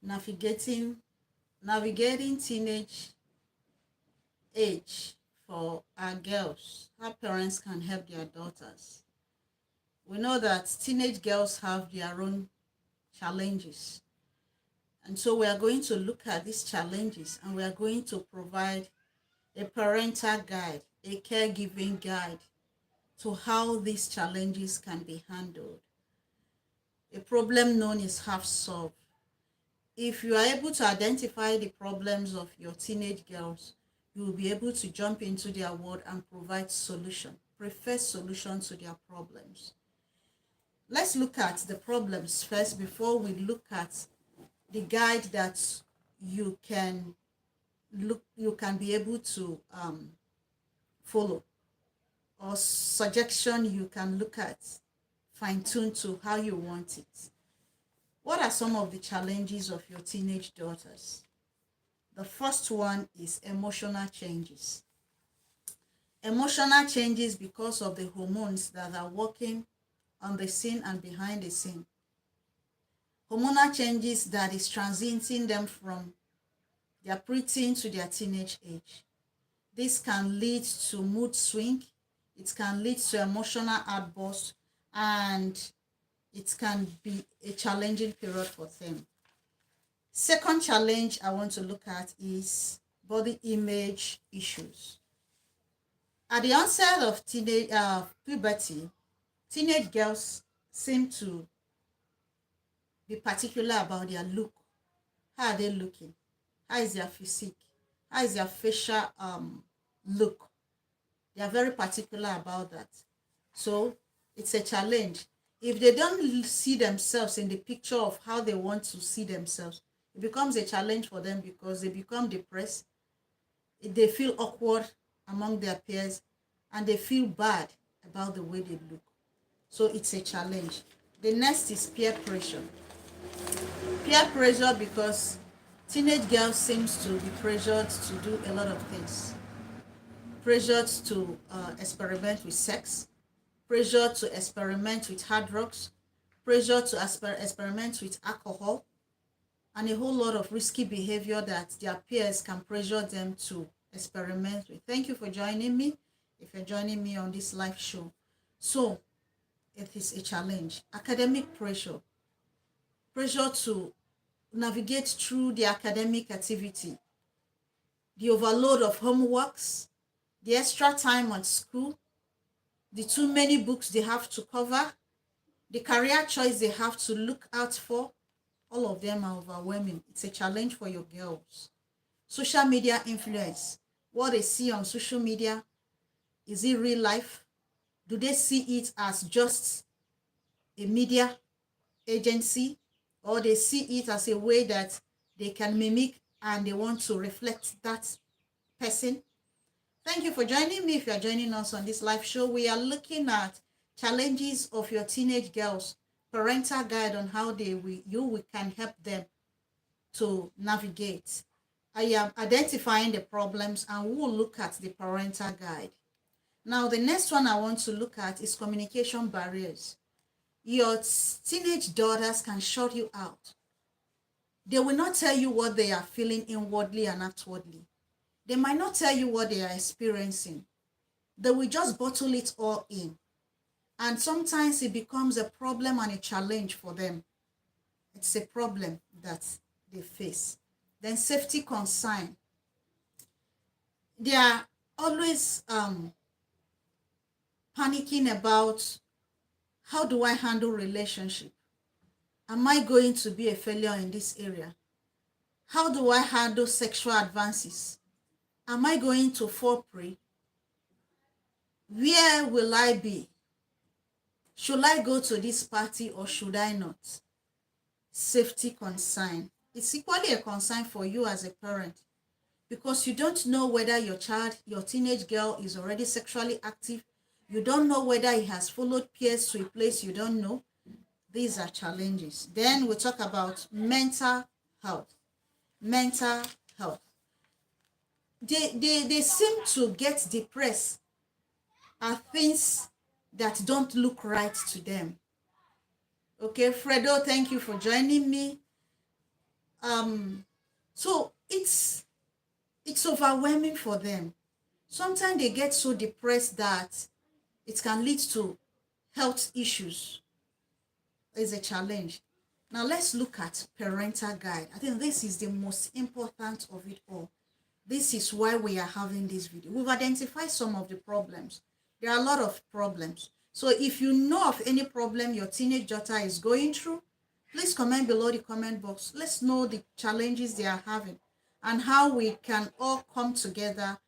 navigating navigating teenage age for our girls, how parents can help their daughters. We know that teenage girls have their own challenges, and so we are going to look at these challenges and we are going to provide a parental guide, a caregiving guide to how these challenges can be handled. A problem known is half solved. If you are able to identify the problems of your teenage girls, you will be able to jump into their world and provide solution, prefer solution to their problems. Let's look at the problems first before we look at the guide that you can be able to follow, or suggestion you can look at, fine tune to how you want it. What are some of the challenges of your teenage daughters? The first one is emotional changes. Emotional changes because of the hormones that are working on the scene and behind the scene. Hormonal changes that is transiting them from their preteen to their teenage age. This can lead to mood swing, it can lead to emotional outbursts, and it can be a challenging period for them. Second challenge I want to look at is body image issues. At the onset of puberty, teenage girls seem to be particular about their look. How are they looking? How is their physique? How is their facial look? They are very particular about that. So it's a challenge. If they don't see themselves in the picture of how they want to see themselves, it becomes a challenge for them because they become depressed. They feel awkward among their peers and they feel bad about the way they look. So it's a challenge. The next is peer pressure. Peer pressure because teenage girls seems to be pressured to do a lot of things. Pressured to experiment with sex, pressure to experiment with hard drugs, pressure to experiment with alcohol, and a whole lot of risky behavior that their peers can pressure them to experiment with. Thank you for joining me, if you're joining me on this live show. So, it is a challenge. Academic pressure. Pressure to navigate through the academic activity. The overload of homeworks, the extra time at school, the too many books they have to cover, the career choice they have to look out for, all of them are overwhelming. It's a challenge for your girls. Social media influence. What they see on social media, is it real life? Do they see it as just a media agency, or they see it as a way that they can mimic and they want to reflect that person? Thank you for joining me. If you are joining us on this live show, we are looking at challenges of your teenage girls, parental guide on how we can help them to navigate. I am identifying the problems and we will look at the parental guide. Now, the next one I want to look at is communication barriers. Your teenage daughters can shut you out. They will not tell you what they are feeling inwardly and outwardly. They might not tell you what they are experiencing. They will just bottle it all in. And sometimes it becomes a problem and a challenge for them. It's a problem that they face. Then safety concern. They are always panicking about, how do I handle relationship? Am I going to be a failure in this area? How do I handle sexual advances? Am I going to fall prey? Where will I be? Should I go to this party or should I not? Safety concern. It's equally a concern for you as a parent because you don't know whether your child, your teenage girl is already sexually active. You don't know whether he has followed peers to a place you don't know. These are challenges. Then we talk about mental health. Mental health. They seem to get depressed at things that don't look right to them. Okay, Fredo, thank you for joining me. So it's overwhelming for them. Sometimes they get so depressed that it can lead to health issues. Is a challenge. Now let's look at parental guide. I think this is the most important of it all. This is why we are having this video. We've identified some of the problems. There are a lot of problems. So if you know of any problem your teenage daughter is going through, please comment below the comment box. Let's know the challenges they are having and how we can all come together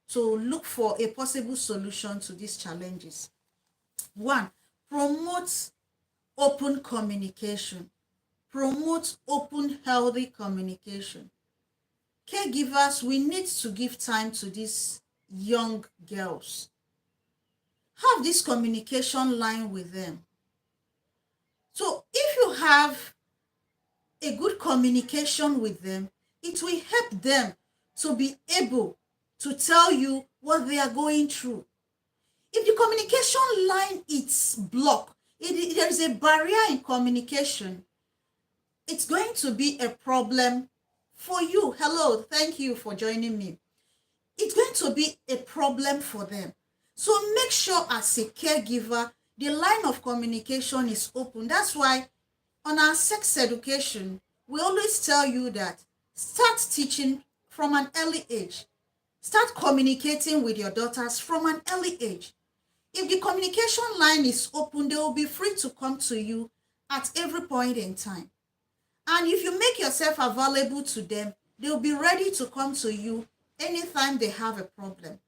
to look for a possible solution to these challenges. One, promote open communication. Promote open, healthy communication. Caregivers, we need to give time to these young girls. Have this communication line with them. So if you have a good communication with them, it will help them to be able to tell you what they are going through. If the communication line is blocked, there is a barrier in communication, it's going to be a problem for you. Hello, thank you for joining me. It's going to be a problem for them. So make sure as a caregiver, the line of communication is open. That's why on our sex education, we always tell you that start teaching from an early age. Start communicating with your daughters from an early age. If the communication line is open, they will be free to come to you at every point in time. And if you make yourself available to them, they'll be ready to come to you anytime they have a problem.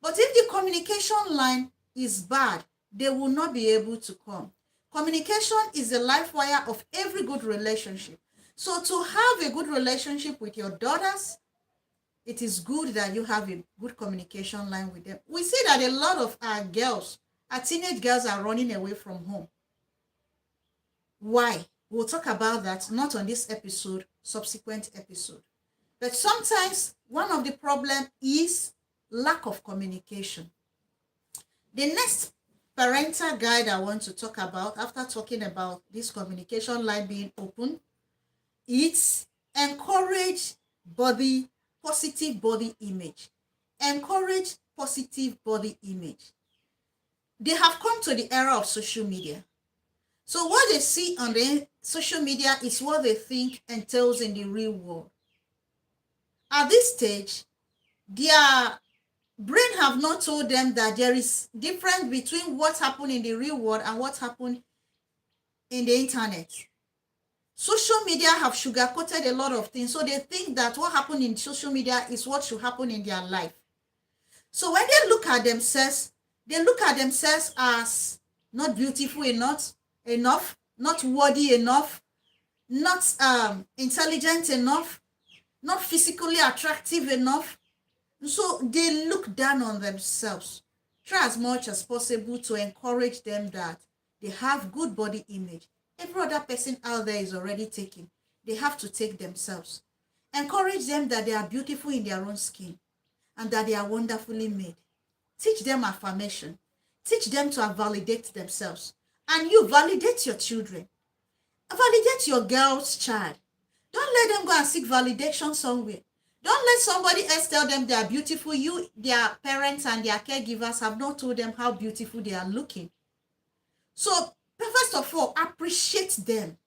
But if the communication line is bad, they will not be able to come. Communication is the life wire of every good relationship. So to have a good relationship with your daughters, it is good that you have a good communication line with them. We see that a lot of our girls, our teenage girls, are running away from home. Why? We'll talk about that, not on this episode, subsequent episode. But sometimes one of the problems is lack of communication. The next parental guide I want to talk about, after talking about this communication line being open, it's encourage positive body image. Encourage positive body image. They have come to the era of social media. So what they see on the social media is what they think entails in the real world. At this stage, their brain have not told them that there is difference between what happened in the real world and what happened in the internet. Social media have sugar-coated a lot of things, so they think that what happened in social media is what should happen in their life. So when they look at themselves as not beautiful enough, not worthy enough, not intelligent enough, not physically attractive enough. So they look down on themselves. Try as much as possible to encourage them that they have good body image. Every other person out there is already taken. They have to take themselves. Encourage them that they are beautiful in their own skin and that they are wonderfully made. Teach them affirmation. Teach them to validate themselves. And you validate your children. Validate your girl's child. Don't let them go and seek validation somewhere. Don't let somebody else tell them they are beautiful. Their parents and their caregivers have not told them how beautiful they are looking. So, first of all, appreciate them.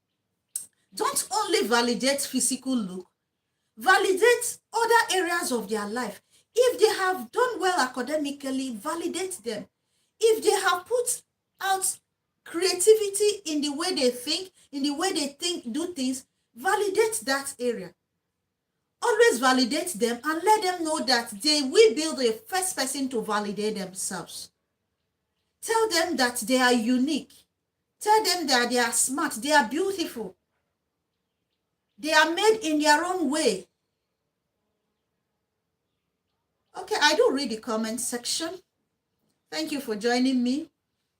Don't only validate physical look. Validate other areas of their life. If they have done well academically, validate them. If they have put out creativity in the way they think, do things, validate that area. Always validate them and let them know that they will be the first person to validate themselves. Tell them that they are unique. Tell them that they are smart, they are beautiful. They are made in their own way. Okay, I do read the comment section. Thank you for joining me.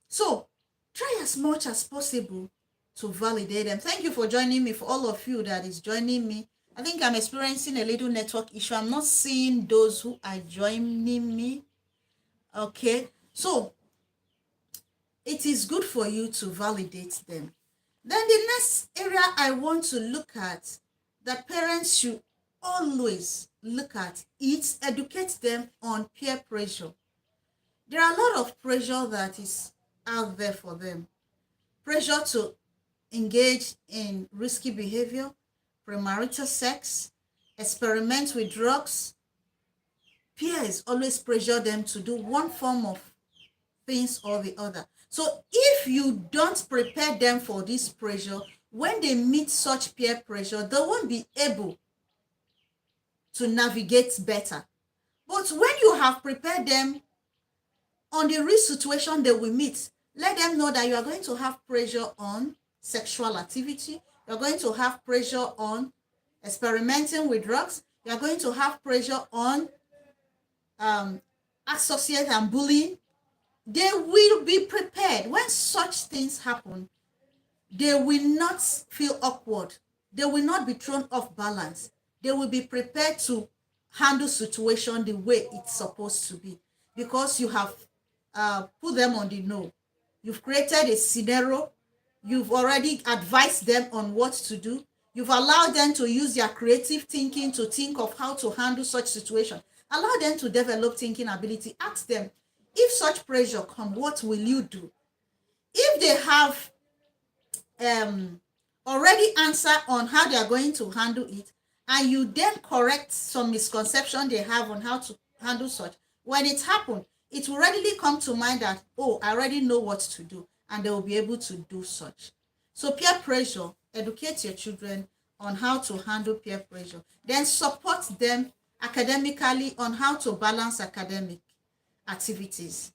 So, try as much as possible to validate them. Thank you for joining me. For all of you that is joining me, I think I'm experiencing a little network issue. I'm not seeing those who are joining me. Okay, so it is good for you to validate them. Then the next area I want to look at, that parents should always look at is educate them on peer pressure. There are a lot of pressure that is out there for them. Pressure to engage in risky behavior, premarital sex, experiment with drugs. Peers always pressure them to do one form of things or the other. So if you don't prepare them for this pressure, when they meet such peer pressure, they won't be able to navigate better. But when you have prepared them on the real situation they will meet, let them know that you are going to have pressure on sexual activity, you're going to have pressure on experimenting with drugs, you're going to have pressure on associate and bullying. They will be prepared. When such things happen, they will not feel awkward. They will not be thrown off balance. They will be prepared to handle situation the way it's supposed to be, because you have put them on the know. You've created a scenario. You've already advised them on what to do. You've allowed them to use their creative thinking to think of how to handle such situation. Allow them to develop thinking ability. Ask them, if such pressure come, what will you do? If they have already answer on how they are going to handle it, and you then correct some misconception they have on how to handle such, when it happens, it will readily come to mind that, oh, I already know what to do, and they will be able to do such. So peer pressure, educate your children on how to handle peer pressure. Then support them academically on how to balance academic activities.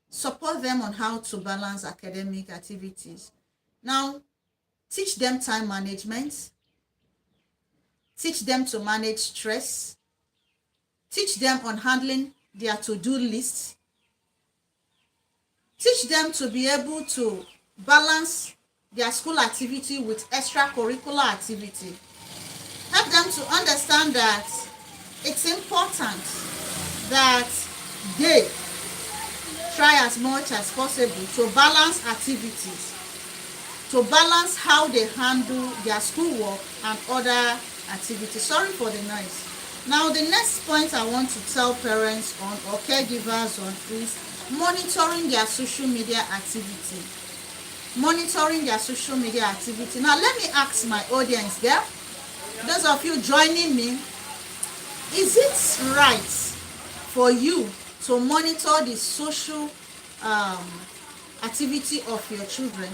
Support them on how to balance academic activities. Now, teach them time management. Teach them to manage stress. Teach them on handling their to-do lists. Teach them to be able to balance their school activity with extracurricular activity. Help them to understand that it's important that they try as much as possible to balance activities, to balance how they handle their schoolwork and other activities. Sorry for the noise. Now, the next point I want to tell parents on or caregivers on is monitoring their social media activity. Monitoring their social media activity. Now, let me ask my audience there, those of you joining me, is it right for you to monitor the social activity of your children?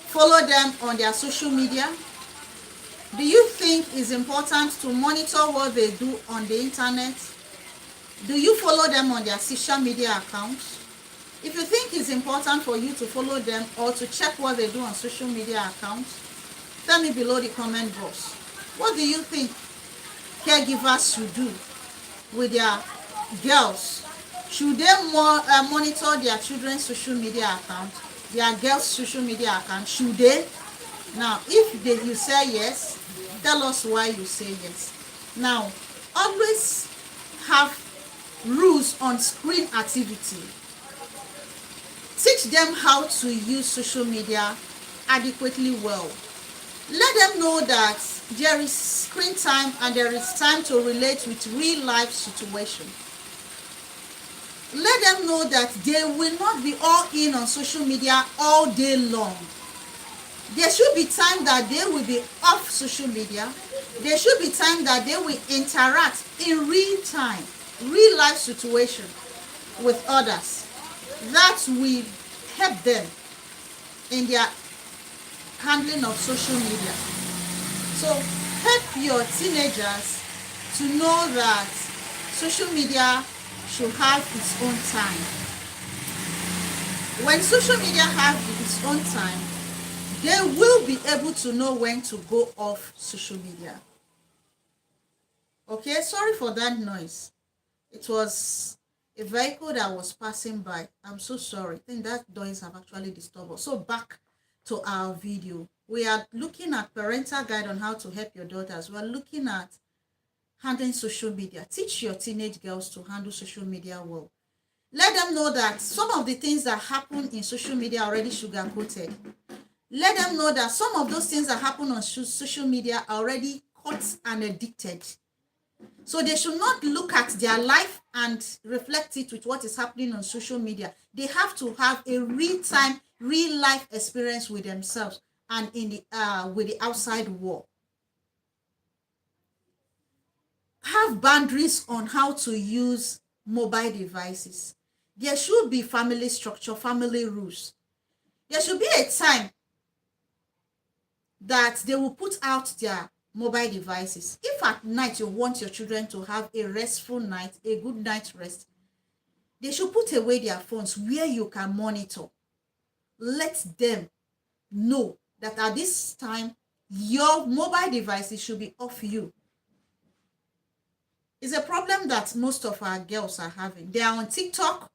Follow them on their social media? Do you think it's important to monitor what they do on the internet? Do you follow them on their social media accounts? If you think it's important for you to follow them or to check what they do on social media accounts, tell me below the comment box. What do you think caregivers should do with their girls? Should they monitor their children's social media account, their girls' social media account? Should they? Now, if you say yes, tell us why you say yes. Now, always have rules on screen activity. Teach them how to use social media adequately well. Let them know that there is screen time and there is time to relate with real life situation. Let them know that they will not be all in on social media all day long. There should be time that they will be off social media. There should be time that they will interact in real time, real life situation with others. That will help them in their handling of social media. So help your teenagers to know that social media should have its own time. When social media has its own time, they will be able to know when to go off social media. Okay, sorry for that noise. It was a vehicle that was passing by. I'm so sorry. I think that noise have actually disturbed us. So back to our video. We are looking at parental guide on how to help your daughters. We are looking at handling social media. Teach your teenage girls to handle social media well. Let them know that some of the things that happen in social media are already sugar-coated. Let them know that some of those things that happen on social media are already caught and addicted. So they should not look at their life and reflect it with what is happening on social media. They have to have a real-time, real-life experience with themselves and in the with the outside world. Have boundaries on how to use mobile devices. There should be family structure, family rules. There should be a time that they will put out their mobile devices. If at night you want your children to have a restful night, a good night rest, they should put away their phones where you can monitor. Let them know that at this time, your mobile devices should be off you. It's a problem that most of our girls are having. They are on TikTok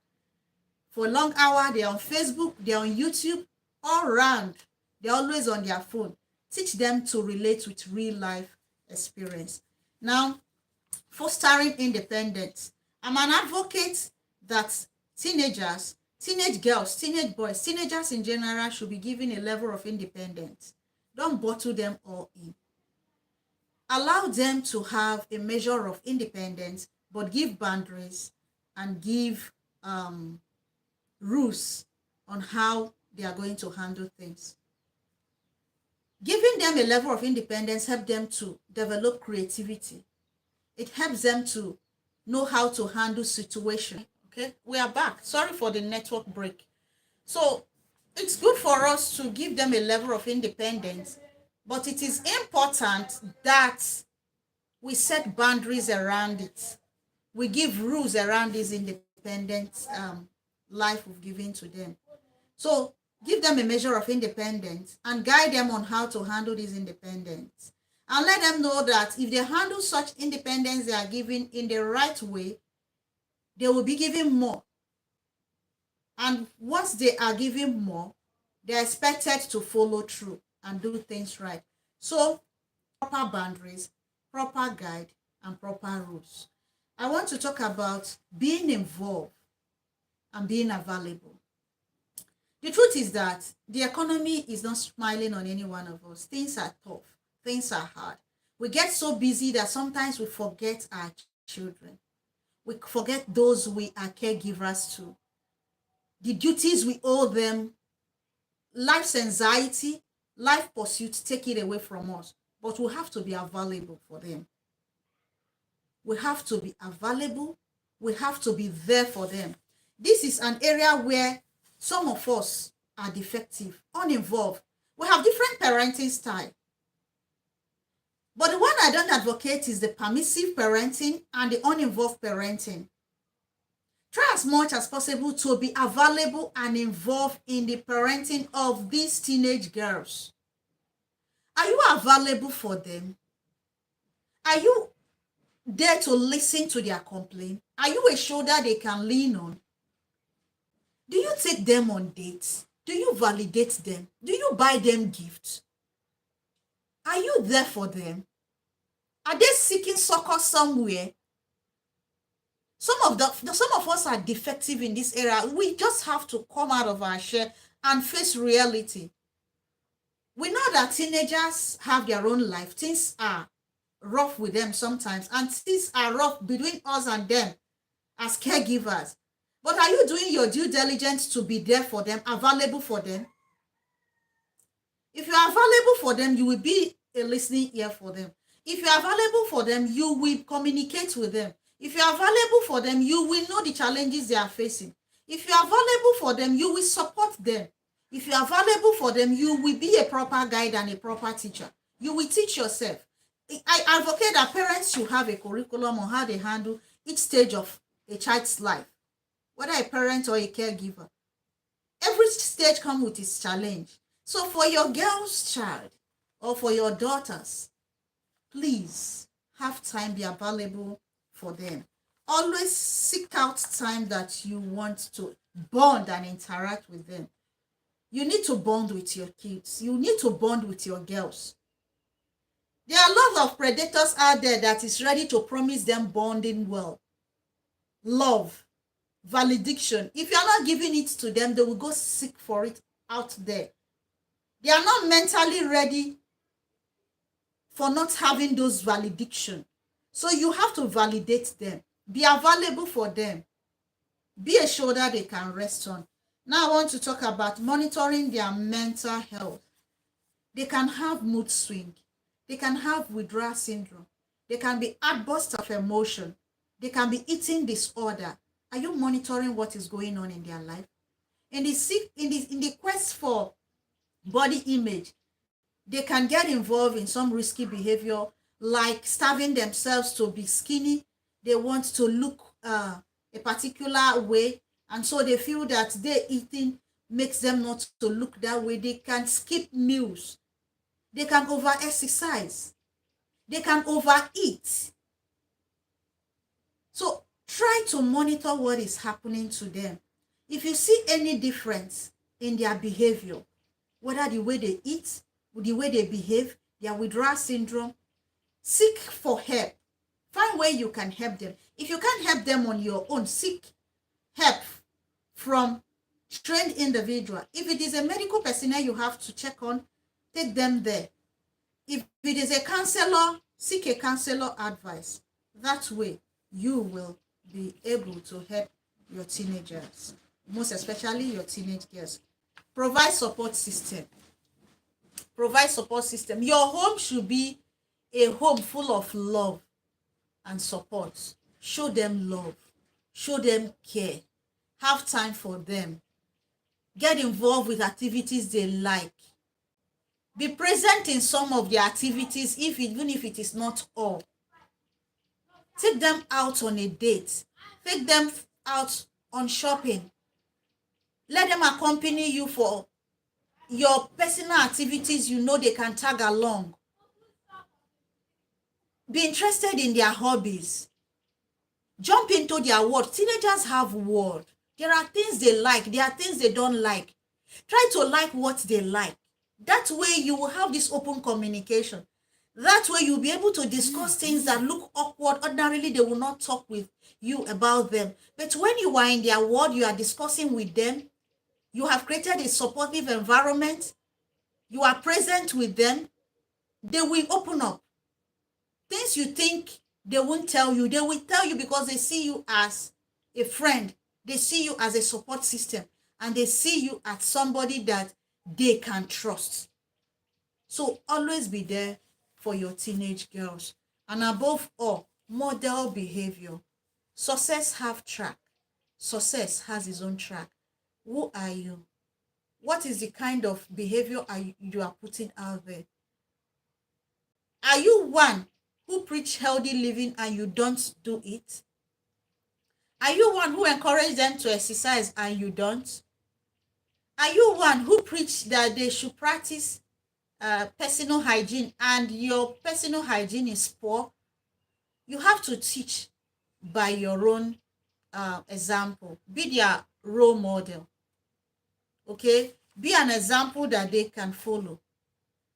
for a long hour. They are on Facebook. They are on YouTube. All around. They're always on their phone. Teach them to relate with real life experience. Now, fostering independence. I'm an advocate that teenagers, teenage girls, teenage boys, teenagers in general should be given a level of independence. Don't bottle them all in. Allow them to have a measure of independence, but give boundaries and give rules on how they are going to handle things. Giving them a level of independence helps them to develop creativity. It helps them to know how to handle situations. Okay, we are back. Sorry for the network break. So it's good for us to give them a level of independence, but it is important that we set boundaries around it. We give rules around this independent life we've given to them. So give them a measure of independence and guide them on how to handle this independence. And let them know that if they handle such independence they are given in the right way, they will be given more. And once they are given more, they are expected to follow through and do things right. So proper boundaries, proper guide, and proper rules. I want to talk about being involved and being available. The truth is that the economy is not smiling on any one of us. Things are tough. Things are hard. We get so busy that sometimes we forget our children. We forget those we are caregivers to. The duties we owe them, life's anxiety, life pursuits take it away from us. But we have to be available for them. We have to be available. We have to be there for them. This is an area where some of us are defective, uninvolved. We have different parenting style. But the one I don't advocate is the permissive parenting and the uninvolved parenting. Try as much as possible to be available and involved in the parenting of these teenage girls. Are you available for them? Are you there to listen to their complaint? Are you a shoulder they can lean on? Do you take them on dates? Do you validate them? Do you buy them gifts? Are you there for them? Are they seeking succor somewhere? Some of us are defective in this area. We just have to come out of our shell and face reality. We know that teenagers have their own life. Things are rough with them sometimes, and things are rough between us and them as caregivers. But are you doing your due diligence to be there for them, available for them? If you are available for them, you will be a listening ear for them. If you are available for them, you will communicate with them. If you are available for them, you will know the challenges they are facing. If you are available for them, you will support them. If you are available for them, you will be a proper guide and a proper teacher. You will teach yourself. I advocate that parents should have a curriculum on how they handle each stage of a child's life, whether a parent or a caregiver. Every stage comes with its challenge. So for your girl's child or for your daughters, please have time, be available for them. Always seek out time that you want to bond and interact with them. You need to bond with your kids. You need to bond with your girls. There are a lot of predators out there that is ready to promise them bonding well, love, validation. If you are not giving it to them, they will go seek for it out there. They are not mentally ready for not having those validation. So you have to validate them. Be available for them. Be a shoulder they can rest on. Now I want to talk about monitoring their mental health. They can have mood swing. They can have withdrawal syndrome. They can be outbursts of emotion. They can be eating disorder. Are you monitoring what is going on in their life? In the quest for body image, they can get involved in some risky behavior, like starving themselves to be skinny. They want to look a particular way, and so they feel that their eating makes them not to look that way. They can skip meals. They can over exercise. They can overeat. So try to monitor what is happening to them. If you see any difference in their behavior, whether the way they eat, the way they behave, their withdrawal syndrome, seek for help. Find where you can help them. If you can't help them on your own, seek help from trained individual. If it is a medical personnel you have to check on, take them there. If it is a counselor, seek a counselor advice. That way, you will be able to help your teenagers, most especially your teenage girls. Provide support system. Provide support system. Your home should be a home full of love and support. Show them love. Show them care. Have time for them. Get involved with activities they like. Be present in some of the activities, even if it is not all. Take them out on a date. Take them out on shopping. Let them accompany you for your personal activities you know they can tag along. Be interested in their hobbies. Jump into their world. Teenagers have world. There are things they like. There are things they don't like. Try to like what they like. That way you will have this open communication. That way you'll be able to discuss things that look awkward. Ordinarily, they will not talk with you about them. But when you are in their world, you are discussing with them. You have created a supportive environment. You are present with them. They will open up. Things you think they won't tell you, they will tell you because they see you as a friend. They see you as a support system. And they see you as somebody that they can trust. So always be there for your teenage girls. And above all, model behavior. Success have track. Success has its own track. Who are you? What is the kind of behavior you are putting out there? Are you one who preach healthy living and you don't do it? Are you one who encourage them to exercise and you don't? Are you one who preach that they should practice personal hygiene and your personal hygiene is poor? You have to teach by your own example. Be their role model. Okay? Be an example that they can follow.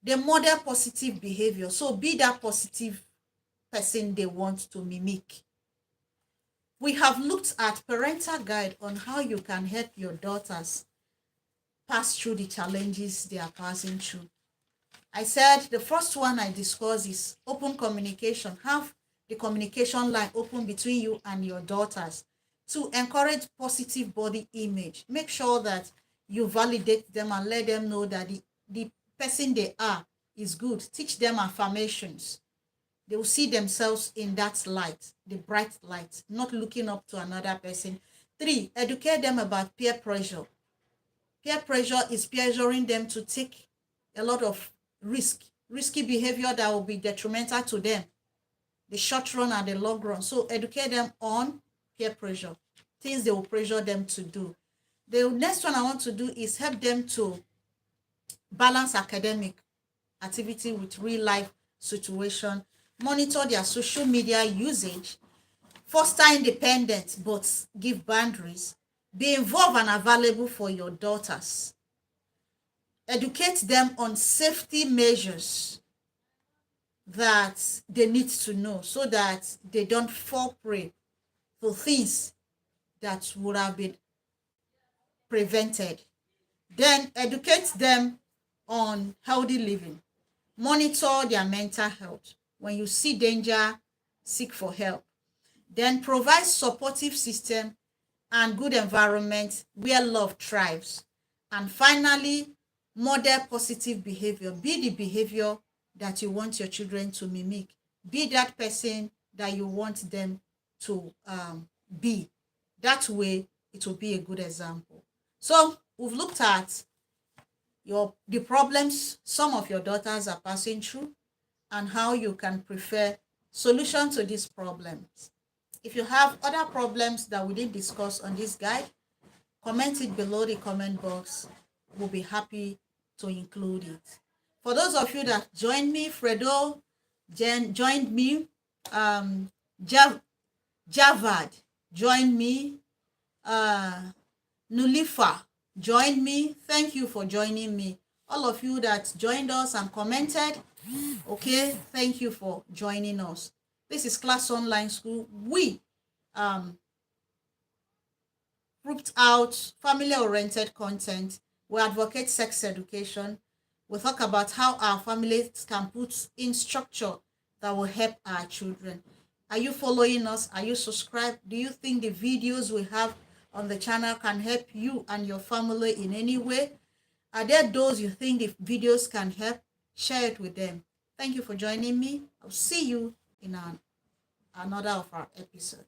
They model positive behavior. So be that positive person they want to mimic. We have looked at parental guide on how you can help your daughters pass through the challenges they are passing through. I said the first one I discussed is open communication. Have the communication line open between you and your daughters to encourage positive body image. Make sure that you validate them and let them know that the person they are is good. Teach them affirmations. They will see themselves in that light, the bright light, not looking up to another person. 3, educate them about peer pressure. Peer pressure is pressuring them to take a lot of risky behavior that will be detrimental to them, the short run and the long run. So educate them on peer pressure, things they will pressure them to do. The next one I want to do is help them to balance academic activity with real life situation, monitor their social media usage, foster independence but give boundaries, be involved and available for your daughters. Educate them on safety measures that they need to know so that they don't fall prey to things that would have been prevented. Then educate them on healthy living. Monitor their mental health. When you see danger, seek for help. Then provide supportive system and good environment where love thrives. And finally, model positive behavior. Be the behavior that you want your children to mimic. Be that person that you want them to be. That way, it will be a good example. So we've looked at the problems some of your daughters are passing through and how you can prefer solution to these problems. If you have other problems that we didn't discuss on this guide, comment it below the comment box. We'll be happy to include it. For those of you that joined me, Fredo joined me, Javad joined me, Nulifa joined me. Thank you for joining me. All of you that joined us and commented, okay, thank you for joining us. This is Class Online School. We grouped out family-oriented content. We advocate sex education. We talk about how our families can put in structure that will help our children. Are you following us? Are you subscribed? Do you think the videos we have on the channel can help you and your family in any way? Are there those you think the videos can help? Share it with them. Thank you for joining me. I'll see you in another of our episodes.